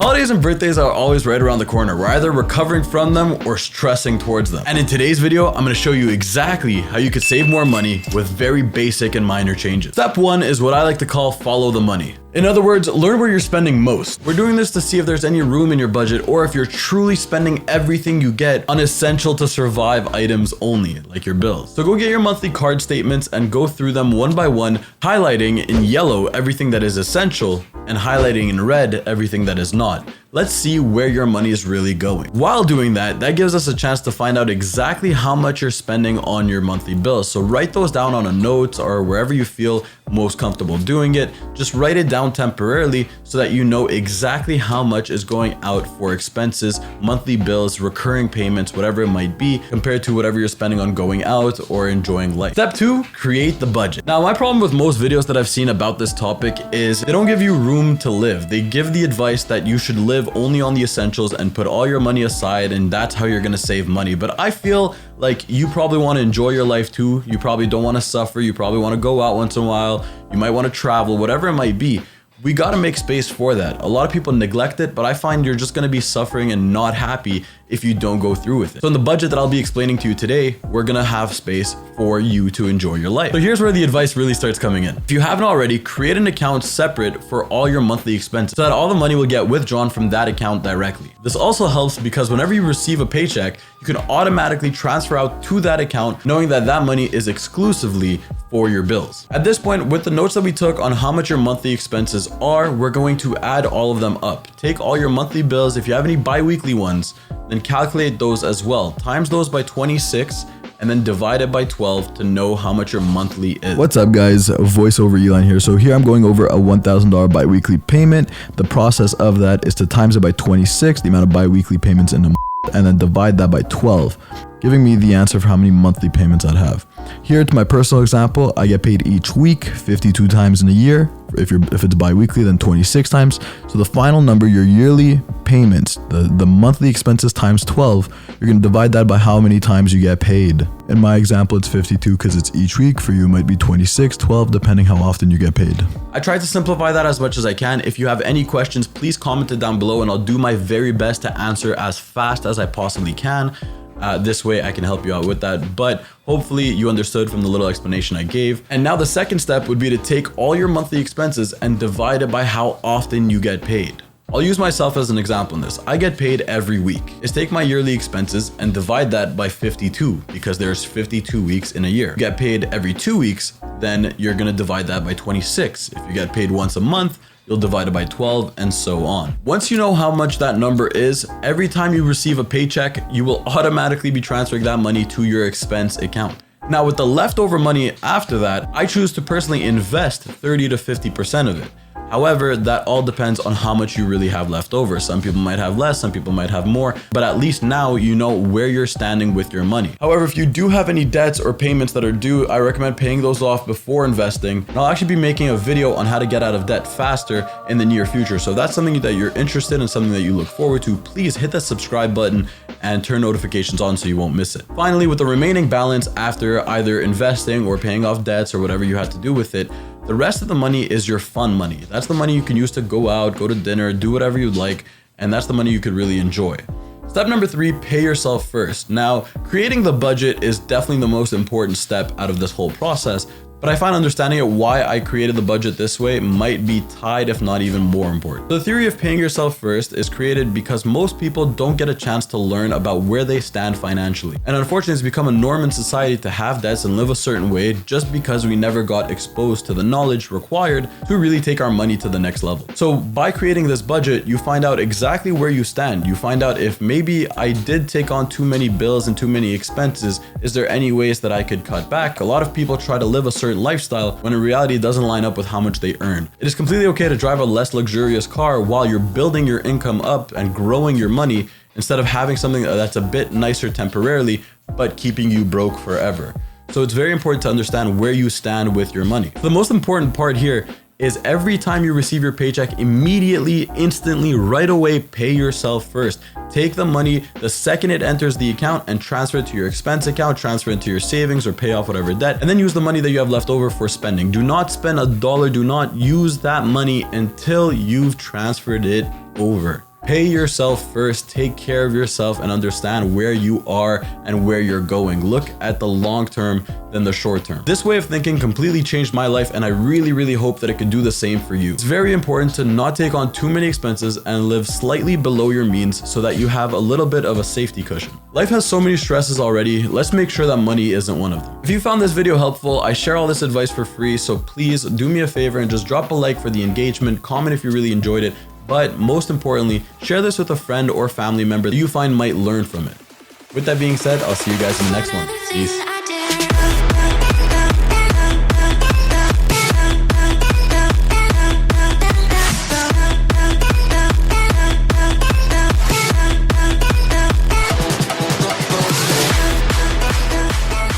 Holidays and birthdays are always right around the corner. We're either recovering from them or stressing towards them. And in today's video, I'm going to show you exactly how you could save more money with very basic and minor changes. Step 1 is what I like to call follow the money. In other words, learn where you're spending most. We're doing this to see if there's any room in your budget or if you're truly spending everything you get on essential to survive items only, like your bills. So go get your monthly card statements and go through them one by one, highlighting in yellow everything that is essential and highlighting in red everything that is not. Let's see where your money is really going. While doing that, that gives us a chance to find out exactly how much you're spending on your monthly bills. So write those down on a note or wherever you feel most comfortable doing it. Just write it down temporarily so that you know exactly how much is going out for expenses, monthly bills, recurring payments, whatever it might be, compared to whatever you're spending on going out or enjoying life. Step 2, create the budget. Now, my problem with most videos that I've seen about this topic is they don't give you room to live. They give the advice that you should live only on the essentials and put all your money aside, and that's how you're gonna save money. But I feel like you probably want to enjoy your life too. You probably don't want to suffer. You probably want to go out once in a while. You might want to travel, whatever it might be. We got to make space for that. A lot of people neglect it, but I find you're just going to be suffering and not happy if you don't go through with it. So in the budget that I'll be explaining to you today, we're going to have space for you to enjoy your life. So here's where the advice really starts coming in. If you haven't already, create an account separate for all your monthly expenses so that all the money will get withdrawn from that account directly. This also helps because whenever you receive a paycheck, you can automatically transfer out to that account knowing that that money is exclusively for your bills. At this point, with the notes that we took on how much your monthly expenses are, we're going to add all of them up. Take all your monthly bills. If you have any bi-weekly ones, then calculate those as well. Times those by 26 and then divide it by 12 to know how much your monthly is. What's up guys, voiceover Ilan here. So here I'm going over a $1,000 bi-weekly payment. The process of that is to times it by 26, the amount of bi-weekly payments in a month, and then divide that by 12, giving me the answer for how many monthly payments I'd have. Here to my personal example, I get paid each week 52 times in a year. If it's bi-weekly, then 26 times. So the final number, your yearly payments, the monthly expenses times 12, you're going to divide that by how many times you get paid. In my example, it's 52 because it's each week. For you, it might be 26, 12, depending how often you get paid. I tried to simplify that as much as I can. If you have any questions, please comment it down below and I'll do my very best to answer as fast as I possibly can. This way I can help you out with that, but hopefully you understood from the little explanation I gave. And now the second step would be to take all your monthly expenses and divide it by how often you get paid. I'll use myself as an example in this. I get paid every week. Is take my yearly expenses and divide that by 52 because there's 52 weeks in a year. If you get paid every 2 weeks, then you're gonna divide that by 26. If you get paid once a month, you'll divide it by 12 and so on. Once you know how much that number is, every time you receive a paycheck, you will automatically be transferring that money to your expense account. Now with the leftover money after that, I choose to personally invest 30 to 50% of it. However, that all depends on how much you really have left over. Some people might have less, some people might have more, but at least now you know where you're standing with your money. However, if you do have any debts or payments that are due, I recommend paying those off before investing. And I'll actually be making a video on how to get out of debt faster in the near future. So if that's something that you're interested in, something that you look forward to, please hit that subscribe button and turn notifications on so you won't miss it. Finally, with the remaining balance after either investing or paying off debts or whatever you had to do with it, the rest of the money is your fun money. That's the money you can use to go out, go to dinner, do whatever you'd like, and that's the money you could really enjoy. Step number 3, pay yourself first. Now, creating the budget is definitely the most important step out of this whole process, but I find understanding it why I created the budget this way might be tied, if not even more important. The theory of paying yourself first is created because most people don't get a chance to learn about where they stand financially. And unfortunately, it's become a norm in society to have debts and live a certain way just because we never got exposed to the knowledge required to really take our money to the next level. So by creating this budget, you find out exactly where you stand. You find out if maybe I did take on too many bills and too many expenses, is there any ways that I could cut back? A lot of people try to live a certain lifestyle when in reality it doesn't line up with how much they earn. It is completely okay to drive a less luxurious car while you're building your income up and growing your money instead of having something that's a bit nicer temporarily but keeping you broke forever. So it's very important to understand where you stand with your money. The most important part here is every time you receive your paycheck, immediately, instantly, right away, pay yourself first. Take the money the second it enters the account and transfer it to your expense account, transfer it to your savings or pay off whatever debt, and then use the money that you have left over for spending. Do not spend $1. Do not use that money until you've transferred it over. Pay yourself first, take care of yourself, and understand where you are and where you're going. Look at the long term than the short term. This way of thinking completely changed my life, and I really hope that it could do the same for you. It's very important to not take on too many expenses and live slightly below your means so that you have a little bit of a safety cushion. Life has so many stresses already. Let's make sure that money isn't one of them. If you found this video helpful, I share all this advice for free, so please do me a favor and just drop a like for the engagement, comment if you really enjoyed it, but most importantly, share this with a friend or family member that you find might learn from it. With that being said, I'll see you guys in the next one. Peace.